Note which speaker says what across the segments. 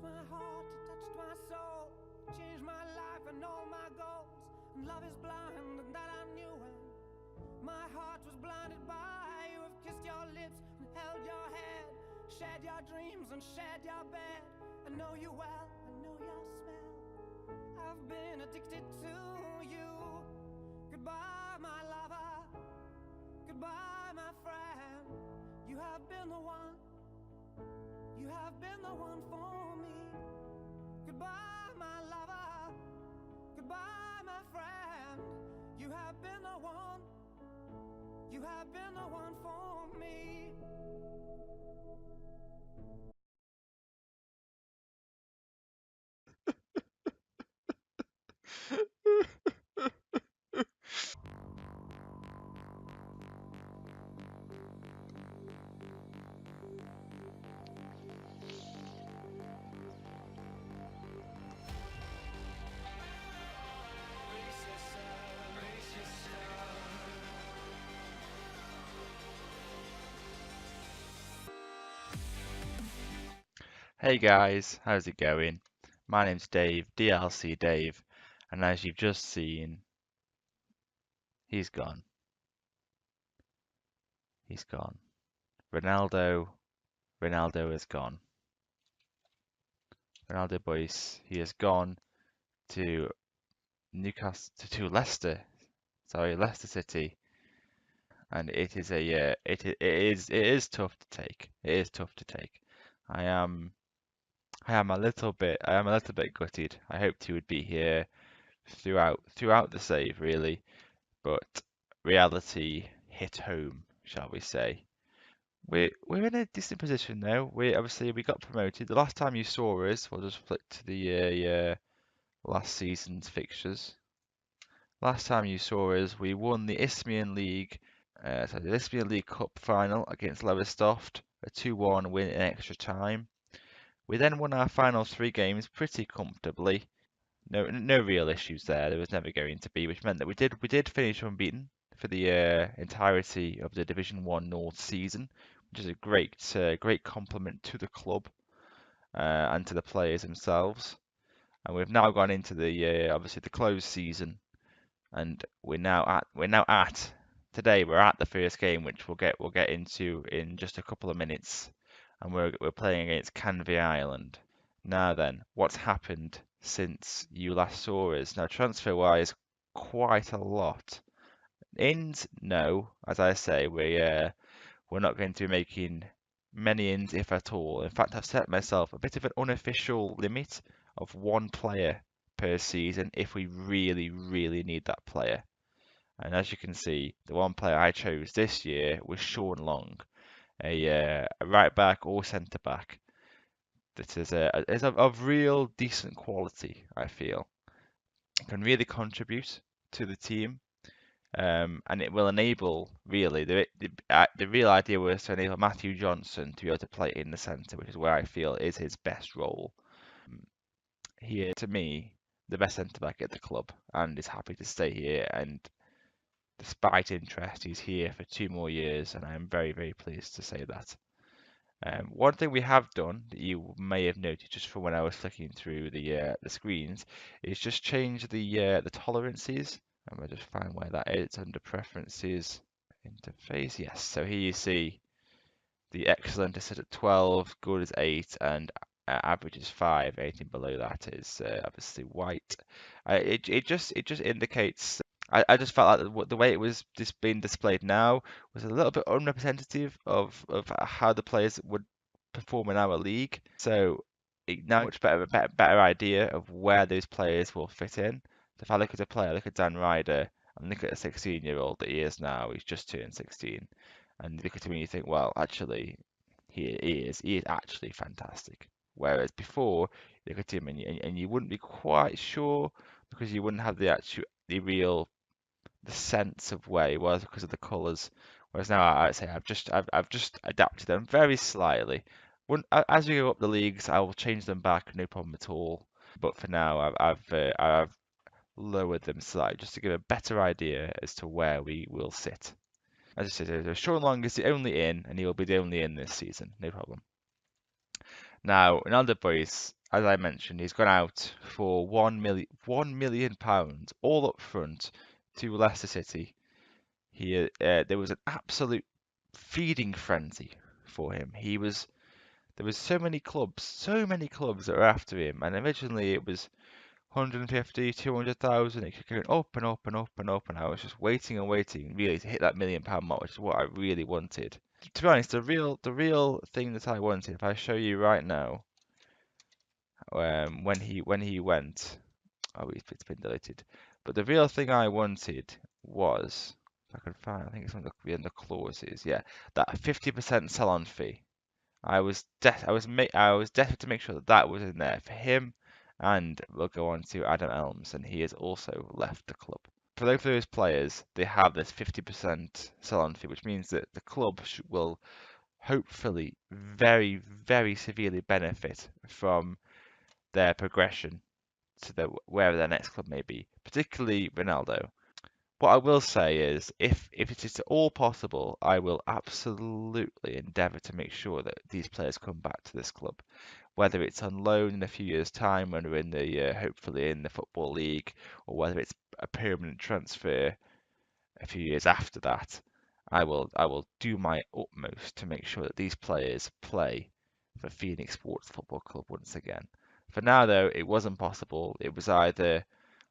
Speaker 1: my heart, it touched my soul, changed my life and all my goals. And love is blind, and that I knew when my heart was blinded by you. Have kissed your lips and held your head, shared your dreams and shared your bed. I know you well, I know your smell. I've been addicted to you. Goodbye, my lover. Goodbye, my friend. You have been the one. You have been the one for me. Goodbye, my lover. Goodbye, my friend. You have been the one. You have been the one for me.
Speaker 2: Hey guys, how's it going? My name's Dave, DLC Dave, and as you've just seen, he's gone. He's gone. Ronaldo is gone. Ronaldo boys, he has gone to Leicester. Sorry, Leicester City, and it is it is tough to take. It is tough to take. I am a little bit gutted. I hoped he would be here throughout the save really. But reality hit home, shall we say. We're in a decent position now. We got promoted. The last time you saw us, we'll just flick to the last season's fixtures. Last time you saw us, we won the Isthmian League Cup final against Lowestoft, a 2-1 win in extra time. We then won our final 3 games pretty comfortably. No real issues there. There was never going to be, which meant that we did finish unbeaten for the entirety of the Division 1 North season, which is a great compliment to the club and to the players themselves. And we've now gone into the obviously the closed season, and today we're at the first game, which we'll get into in just a couple of minutes, and we're playing against Canvey Island. Now then, what's happened since you last saw us? Now, transfer-wise, quite a lot. Ins, no. As I say, we're not going to be making many ins, if at all. In fact, I've set myself a bit of an unofficial limit of 1 player per season if we really, really need that player. And as you can see, the 1 player I chose this year was Sean Long, a right back or centre back that is of real decent quality, I feel. It can really contribute to the team, and it will enable really the real idea was to enable Matthew Johnson to be able to play in the centre, which is where I feel is his best role. He is, to me, the best centre back at the club, and is happy to stay here. And despite interest, he's here for 2 more years, and I am very, very pleased to say that. One thing we have done that you may have noticed just from when I was flicking through the screens is just change the tolerances. And we'll just find where that is. It's under preferences, interface. Yes. So here you see the excellent is set at 12, good is 8, and average is 5. Anything below that is obviously white. It just indicates. I just felt like the way it was just being displayed now was a little bit unrepresentative of how the players would perform in our league. So now much better idea of where those players will fit in. If I look at a player, look at Dan Ryder, and look at a 16-year-old that he is now. He's just turned 16, and you look at him and you think, well, actually, he is actually fantastic. Whereas before, you look at him and you wouldn't be quite sure because you wouldn't have the sense of where he was because of the colours. Whereas now I'd say I've just adapted them very slightly. As we go up the leagues, I will change them back, no problem at all. But for now, I've lowered them slightly just to give a better idea as to where we will sit. As I said, Sean Long is the only in, and he will be the only in this season, no problem. Now, Ronaldo boys, as I mentioned, he's gone out for £1 million all up front to Leicester City. There was an absolute feeding frenzy for him. There was so many clubs that were after him, and originally it was 150, 200,000. It kept going up and up and up and up, and I was just waiting and waiting really to hit that £1 million mark, which is what I really wanted. To be honest, the real thing that I wanted, if I show you right now, when he went, oh, it's been deleted. But the real thing I wanted was, if I can find, I think it's in the clauses, yeah, that 50% sell-on fee. I was desperate to make sure that that was in there for him, and we'll go on to Adam Elms, and he has also left the club. For those players, they have this 50% sell-on fee, which means that the club will hopefully very, very severely benefit from their progression to wherever their next club may be, particularly Ronaldo. What I will say is, if it is at all possible, I will absolutely endeavour to make sure that these players come back to this club, whether it's on loan in a few years' time when we're in the hopefully in the Football League, or whether it's a permanent transfer a few years after that. I will do my utmost to make sure that these players play for Phoenix Sports Football Club once again. For now, though, it wasn't possible. It was either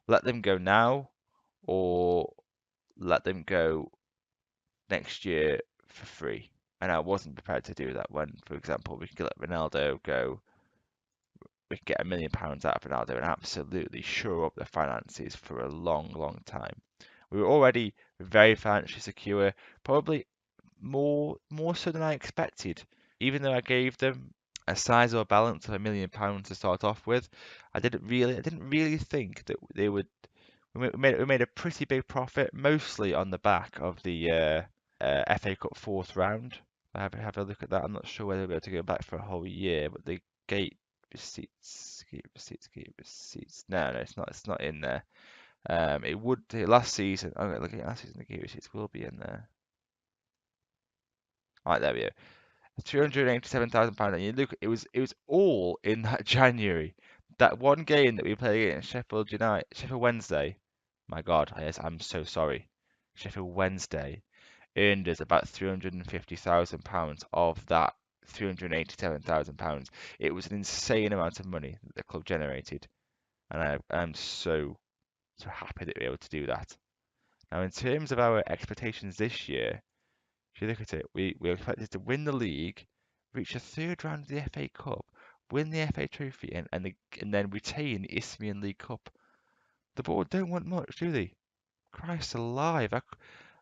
Speaker 2: let them go now or let them go next year for free. And I wasn't prepared to do that when, for example, we could let Ronaldo go. We could get £1 million out of Ronaldo and absolutely shore up the finances for a long, long time. We were already very financially secure, probably more so than I expected. Even though I gave them a sizable balance of £1 million to start off with, I didn't really think that they would. We made a pretty big profit, mostly on the back of the FA Cup fourth round. Have a look at that. I'm not sure whether we'll be able to go back for a whole year, but the gate receipts. No, it's not in there. It would last season. Okay, look at last season. The gate receipts will be in there. Right, there we go. £387,000, and you look, it was all in that January. That one game that we played against Sheffield Wednesday. My God, yes, I'm so sorry. Sheffield Wednesday earned us about £350,000 of that £387,000. It was an insane amount of money that the club generated, and I'm so happy that we were able to do that. Now, in terms of our expectations this year, if you look at it, we're expected to win the league, reach the third round of the FA Cup, win the FA Trophy, and then retain the Isthmian League Cup. The board don't want much, do they? Christ alive!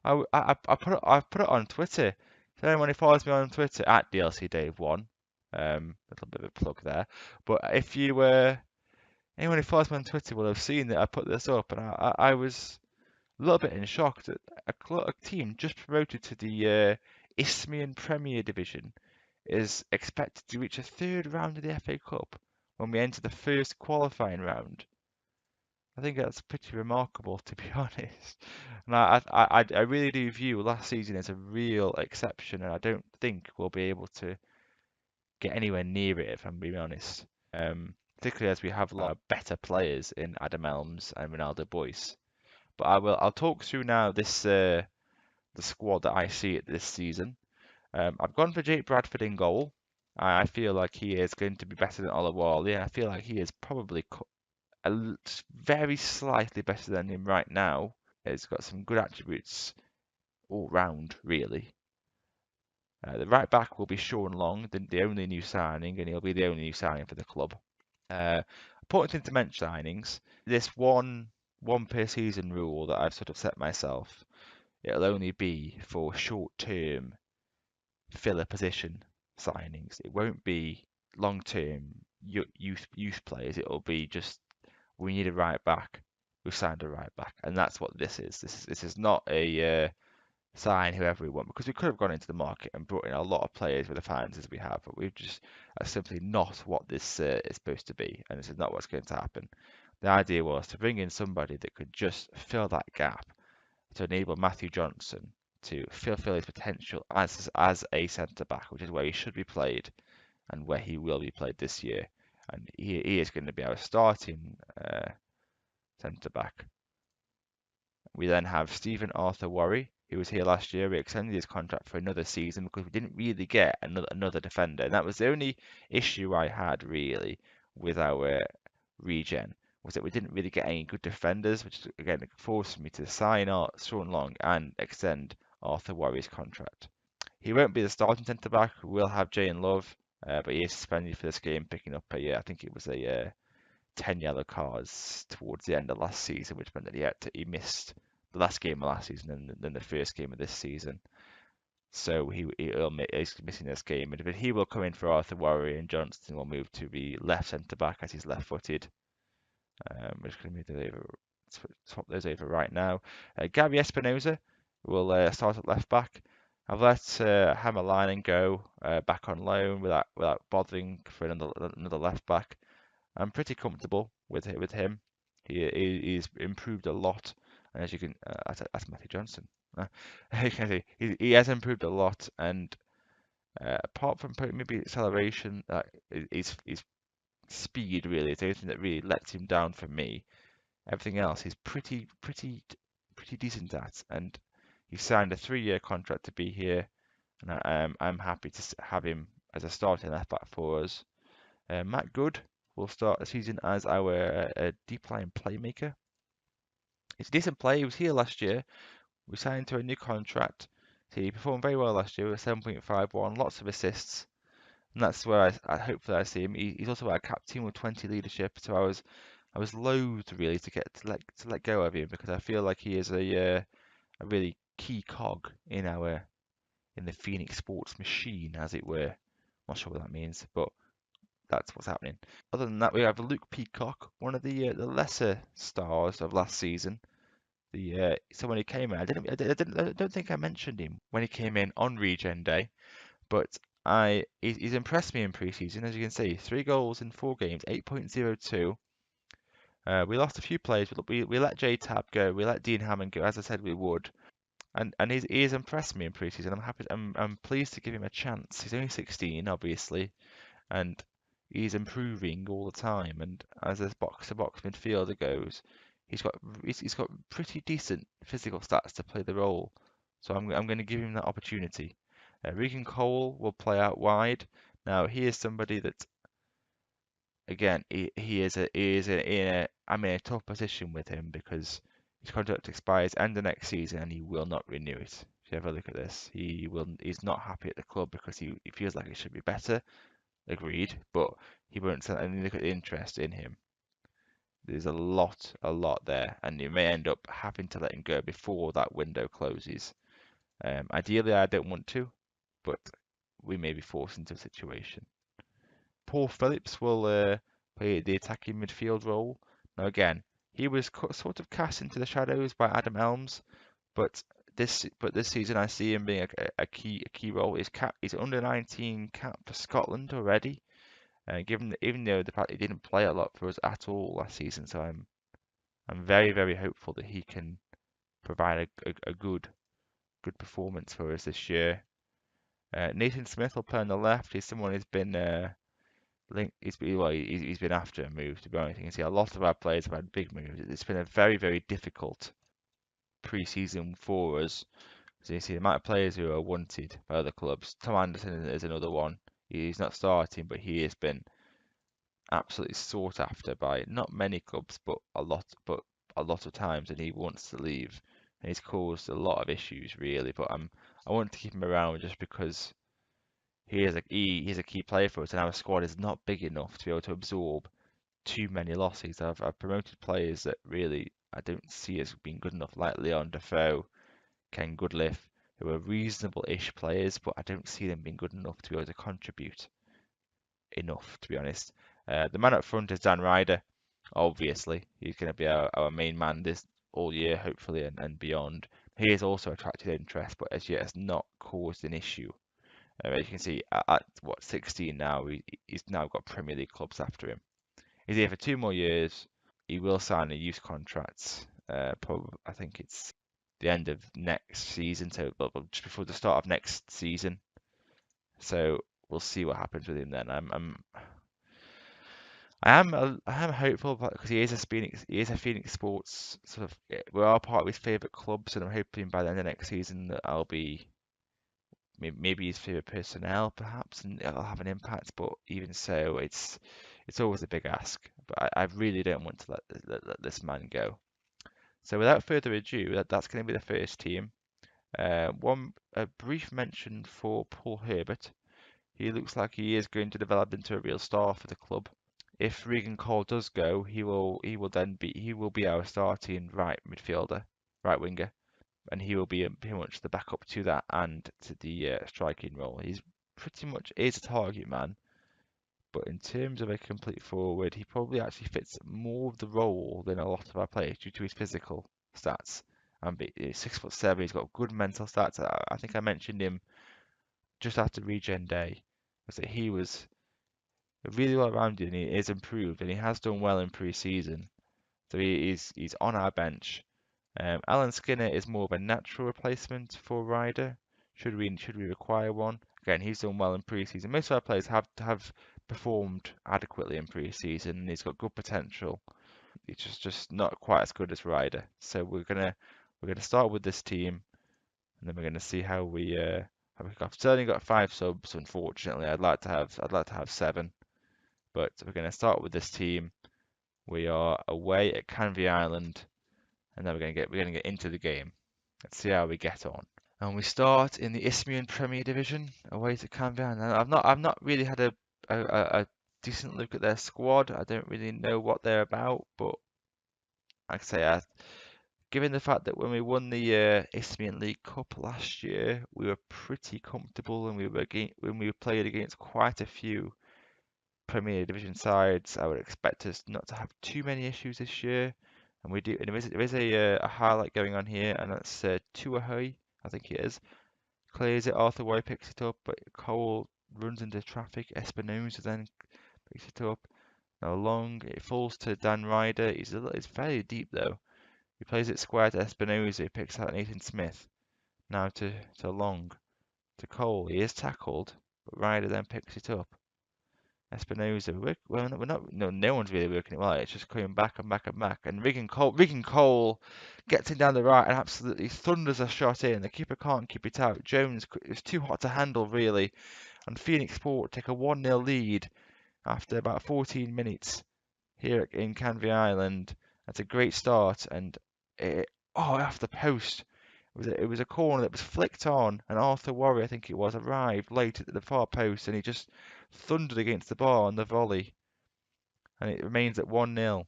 Speaker 2: I put it on Twitter. So anyone who follows me on Twitter at DLCDave1, a little bit of a plug there. But if anyone who follows me on Twitter will have seen that I put this up, and I was a little bit in shock that a team just promoted to the Isthmian Premier Division is expected to reach a third round of the FA Cup when we enter the first qualifying round. I think that's pretty remarkable, to be honest. And I really do view last season as a real exception, and I don't think we'll be able to get anywhere near it, if I'm being honest. Particularly as we have a lot of better players in Adam Elms and Ronaldo Boyce. But I'll talk through now this the squad that I see at this season. I've gone for Jake Bradford in goal. I feel like he is going to be better than Olawale. Yeah, I feel like he is probably very slightly better than him right now. He's got some good attributes all round, really. The right back will be Sean Long, the only new signing, and he'll be the only new signing for the club. Important thing to mention signings, this one per season rule that I've sort of set myself, it'll only be for short-term filler position signings. It won't be long-term youth players. It'll be just we need a right back. We've signed a right back, and that's what this is. This is not a sign whoever we want, because we could have gone into the market and brought in a lot of players with the finances we have, but that's simply not what this is supposed to be, and this is not what's going to happen. The idea was to bring in somebody that could just fill that gap to enable Matthew Johnson to fulfill his potential as a centre back, which is where he should be played and where he will be played this year. and he is going to be our starting centre back. We then have Stephen Arthur Worry, who was here last year. We extended his contract for another season because we didn't really get another defender, and that was the only issue I had really with our regen, was that we didn't really get any good defenders, which again forced me to sign Sean Long and extend Arthur Worry's contract. He won't be the starting centre back. We'll have Jane Love, but he is suspended for this game, picking up I think it was a 10 yellow cards towards the end of last season, which meant that he missed the last game of last season and then the first game of this season. So he's missing this game, but he will come in for Arthur Worry, and Johnston will move to the left centre back as he's left-footed. We're just going to move swap those over right now. Gary Espinoza will start at left back. I've let Hammerlinen go back on loan without bothering for another left back. I'm pretty comfortable with him. He's improved a lot, and as you can, that's Matthew Johnson. You can see he has improved a lot, and apart from maybe acceleration, his speed really is the only thing that really lets him down for me. Everything else he's pretty decent at, and he signed a 3-year contract to be here, and I'm happy to have him as a starting left back for us. Matt Good will start the season as our deep line playmaker. He's a decent player. He was here last year. We signed to a new contract. So he performed very well last year with 7.51, lots of assists, and that's where I hopefully I see him. He's also our captain with 20 leadership. So I was loath really to let go of him, because I feel like he is a really key cog in the Phoenix sports machine, as it were. Not sure what that means, but that's what's happening. Other than that, we have Luke Peacock, one of the lesser stars of last season. So when he came in, I don't think I mentioned him when he came in on Regen Day, but he's impressed me in preseason. As you can see, 3 goals in 4 games, 8.02. We lost a few players. We let J Tab go. We let Dean Hammond go, as I said we would. And he has impressed me in preseason. I'm happy. I'm pleased to give him a chance. He's only 16, obviously, and he's improving all the time. And as this box-to-box midfielder goes, he's got pretty decent physical stats to play the role. So I'm going to give him that opportunity. Regan Cole will play out wide. Now he is somebody that, again, I'm in a tough position with him, because his contract expires end of next season and he will not renew it. If you have a look at this, he's not happy at the club because he feels like it should be better. Agreed, but he won't sell. And look at the interest in him. There's a lot there, and you may end up having to let him go before that window closes. Ideally, I don't want to, but we may be forced into a situation. Paul Phillips will play the attacking midfield role. Now again, he was sort of cast into the shadows by Adam Elms, but this season I see him being a key role. He's under 19 cap for Scotland already, even though the fact he didn't play a lot for us at all last season. So I'm very hopeful that he can provide a good performance for us this year. Nathan Smith will play on the left. He's someone who's been he's been after a move, to be honest. You can see a lot of our players have had big moves. It's been a very difficult pre-season for us. So you see the amount of players who are wanted by other clubs. Tom Anderson is another one. He's not starting, but he has been absolutely sought after by not many clubs, but a lot of times, and he wants to leave. And he's caused a lot of issues, really. But I want to keep him around just because he's a key player for us, and our squad is not big enough to be able to absorb too many losses. I've promoted players that really I don't see as being good enough, like Leon Defoe, Ken Goodliff, who are reasonable-ish players, but I don't see them being good enough to be able to contribute enough, to be honest. The man up front is Dan Ryder. Obviously, he's going to be our main man this all year, hopefully, and beyond. He has also attracted interest, but as yet has not caused an issue. As you can see, at 16 now, he's now got Premier League clubs after him. He's here for 2 more years. He will sign a youth contract. Probably, I think it's the end of next season, so just before the start of next season. So we'll see what happens with him then. I am hopeful because he is a Phoenix Sports sort of we are part of his favourite clubs, and I'm hoping by the end of next season that I'll be maybe his favourite personnel perhaps, and it'll have an impact. But even so, it's always a big ask. But I really don't want to let this man go. So without further ado, that's going to be the first team. A brief mention for Paul Herbert. He looks like he is going to develop into a real star for the club. If Regan Cole does go, he will be our starting right midfielder, right winger, and he will be pretty much the backup to that and to the striking role. He's pretty much is a target man, but in terms of a complete forward, he probably actually fits more of the role than a lot of our players due to his physical stats. And he's 6'7", he's got good mental stats. I think I mentioned him just after Regen Day, was that he was really well rounded and he is improved and he has done well in pre-season. So he's on our bench. Alan Skinner is more of a natural replacement for Ryder. Should we require one? Again, he's done well in pre-season. Most of our players have performed adequately in pre-season and he's got good potential. He's just not quite as good as Ryder. So we're gonna start with this team and then we're gonna see how we I've certainly got 5 subs, unfortunately. I'd like to have 7. But we're going to start with this team. We are away at Canvey Island, and then we're going to get into the game. Let's see how we get on. And we start in the Isthmian Premier Division, away to Canvey Island. And I've not really had a decent look at their squad. I don't really know what they're about, but like I say, given the fact that when we won the Isthmian League Cup last year, we were pretty comfortable, and when we played against quite a few Premier Division sides, I would expect us not to have too many issues this year. And we do. And there is a highlight going on here, and that's Tuahoe, I think it is. Clears it, Arthur White picks it up, but Cole runs into traffic. Espinosa then picks it up. Now long, it falls to Dan Ryder. It's fairly deep though. He plays it square to Espinosa, he picks out Nathan Smith. Now to Long. To Cole, he is tackled, but Ryder then picks it up. Espinosa, we're not, no one's really working it well. It's just coming back and back and back. And Regan Cole gets in down the right and absolutely thunders a shot in. The keeper can't keep it out. Jones is too hot to handle, really. And Phoenix Sport take a 1-0 lead after about 14 minutes here in Canvey Island. That's a great start. And off the post. It was a corner that was flicked on, and Arthur Warrior, I think it was, arrived late at the far post, and he just thundered against the bar on the volley, and it remains at 1-0.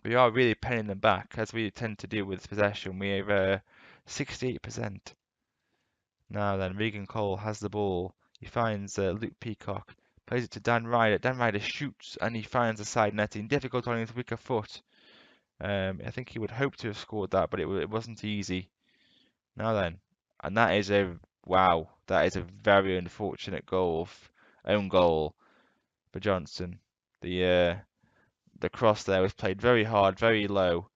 Speaker 2: We are really penning them back, as we tend to do with possession. We have 68%. Now then, Regan Cole has the ball. He finds Luke Peacock, plays it to Dan Ryder. Dan Ryder shoots, and he finds the side netting. Difficult on his weaker foot. I think he would hope to have scored that, but it wasn't easy. Now then, and that is a very unfortunate own goal for Johnson. The cross there was played very hard, very low,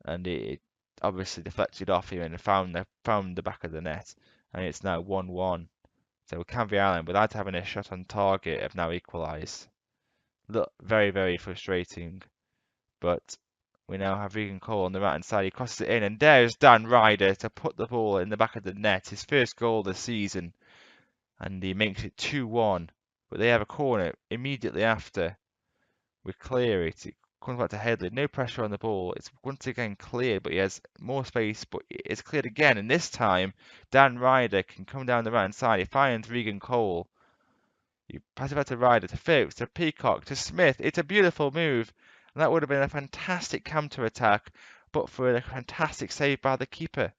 Speaker 2: and it obviously deflected off him and found the back of the net, and it's now 1-1. So Canvey Island, without having a shot on target, have now equalised. Look, very, very frustrating, but we now have Regan Cole on the right hand side. He crosses it in, and there's Dan Ryder to put the ball in the back of the net. His first goal this season, and he makes it 2-1. But they have a corner immediately after. We clear it. It comes back to Headley. No pressure on the ball. It's once again cleared, but he has more space. But it's cleared again, and this time Dan Ryder can come down the right hand side. He finds Regan Cole. You pass it back to Ryder, to Phillips, to Peacock, to Smith. It's a beautiful move. And that would have been a fantastic counter-attack, but for a fantastic save by the keeper.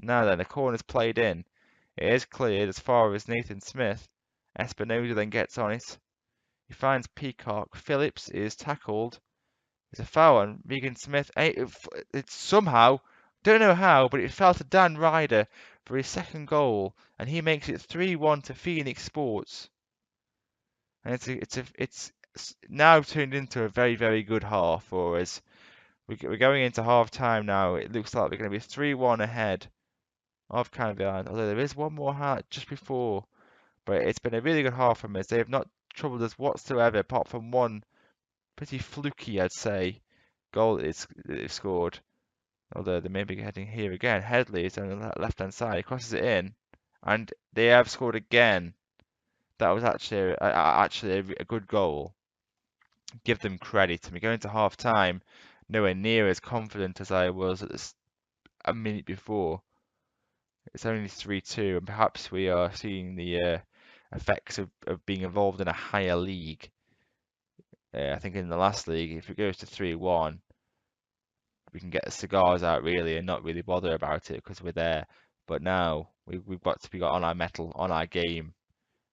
Speaker 2: Now then, the corner's played in. It is cleared as far as Nathan Smith. Espinosa then gets on it. He finds Peacock. Phillips is tackled. It's a foul on Regan Smith. It's somehow, don't know how, but it fell to Dan Ryder for his second goal, and he makes it 3-1 to Phoenix Sports. And it's now turned into a very, very good half for us. We're going into half time now. It looks like we're going to be 3-1 ahead of Canvey Island, although there is one more half just before. But it's been a really good half from us. They have not troubled us whatsoever, apart from one pretty fluky, I'd say, goal that they've scored. Although they may be heading here again. Headley is on the left-hand side. He crosses it in, and they have scored again. That was actually a good goal. Give them credit. I mean, going to half time, nowhere near as confident as I was a minute before. It's only 3-2, and perhaps we are seeing the effects of being involved in a higher league. I think in the last league, if it goes to 3-1, we can get the cigars out really and not really bother about it because we're there. But now we've got to be on our mettle, on our game,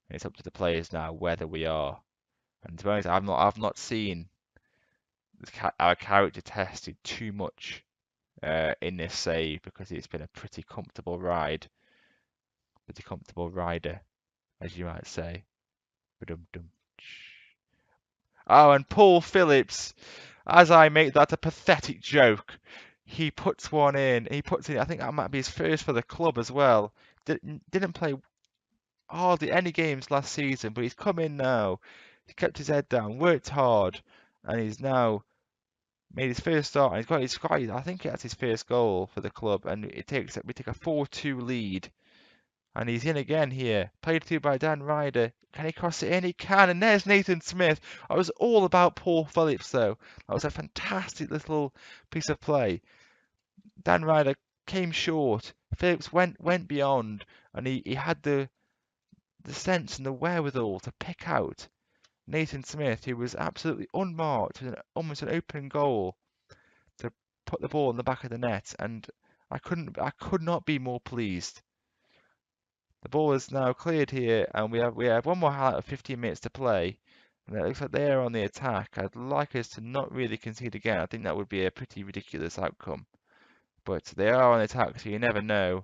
Speaker 2: and it's up to the players now whether we are. And to be honest, I've not seen our character tested too much in this save because it's been a pretty comfortable rider, as you might say. Ba-dum-dum. Oh, and Paul Phillips, as I make that a pathetic joke, he puts one in. He puts in, I think that might be his first for the club as well. Didn't play hardly any games last season, but he's come in now. He kept his head down, worked hard, and he's now made his first start. And he's got, I think that's his first goal for the club, and we take a 4-2 lead. And he's in again here. Played through by Dan Ryder. Can he cross it in? He can. And there's Nathan Smith. I was all about Paul Phillips, though. That was a fantastic little piece of play. Dan Ryder came short. Phillips went beyond. And he had the sense and the wherewithal to pick out Nathan Smith, who was absolutely unmarked, with almost an open goal, to put the ball in the back of the net. And I could not be more pleased. The ball is now cleared here, and we have one more highlight of 15 minutes to play. And it looks like they are on the attack. I'd like us to not really concede again. I think that would be a pretty ridiculous outcome. But they are on the attack, so you never know.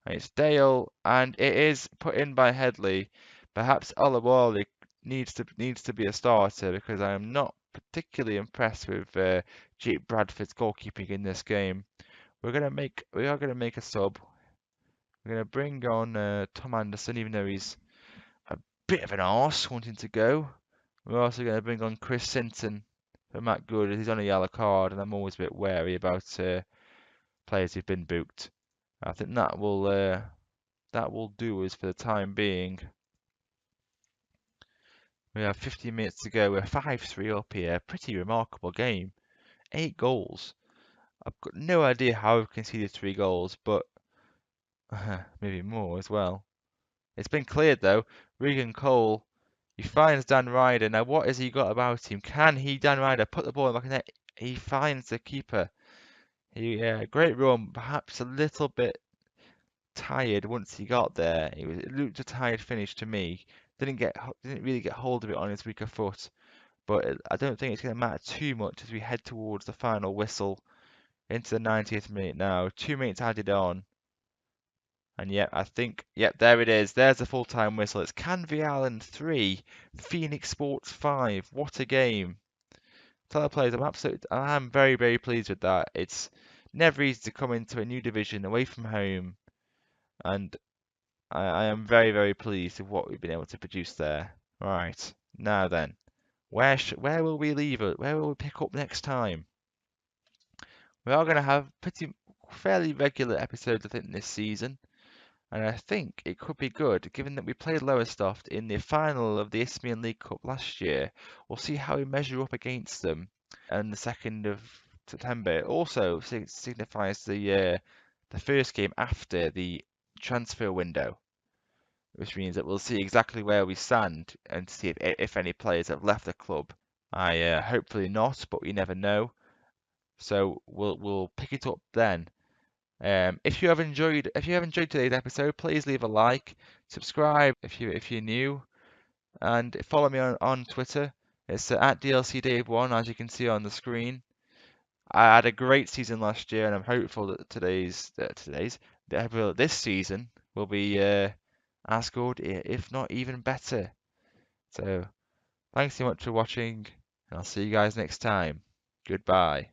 Speaker 2: And it's Dale, and it is put in by Headley. Perhaps Olawale needs to be a starter because I am not particularly impressed with Jake Bradford's goalkeeping in this game. We are gonna make a sub. We're going to bring on Tom Anderson, even though he's a bit of an arse wanting to go. We're also going to bring on Chris Sinton for Matt Good. He's on a yellow card, and I'm always a bit wary about players who've been booked. I think that will do us for the time being. We have 15 minutes to go. We're 5-3 up here. Pretty remarkable game. 8 goals. I've got no idea how we've conceded 3 goals, but maybe more as well. It's been cleared though. Regan Cole, he finds Dan Ryder. Now what has he got about him? Can Dan Ryder, put the ball in the back of the net? He finds the keeper. Great run, perhaps a little bit tired once he got there. It looked a tired finish to me. Didn't really get hold of it on his weaker foot. But I don't think it's going to matter too much as we head towards the final whistle into the 90th minute now. 2 minutes added on. And there it is. There's the full-time whistle. It's Canvey Island 3, Phoenix Sports 5. What a game. Tell the players, I'm very, very pleased with that. It's never easy to come into a new division away from home. And I am very, very pleased with what we've been able to produce there. Right, now then. Where will we leave it? Where will we pick up next time? We are going to have fairly regular episodes, I think, this season. And I think it could be good, given that we played Lowestoft in the final of the Isthmian League Cup last year. We'll see how we measure up against them on the 2nd of September. It also signifies the first game after the transfer window, which means that we'll see exactly where we stand and see if any players have left the club. Hopefully not, but we never know. So we'll pick it up then. If you have enjoyed today's episode, please leave a like, subscribe if you're new, and follow me on Twitter. It's at DLCDave1, as you can see on the screen. I had a great season last year, and I'm hopeful that this season will be as good, if not even better. So, thanks so much for watching, and I'll see you guys next time. Goodbye.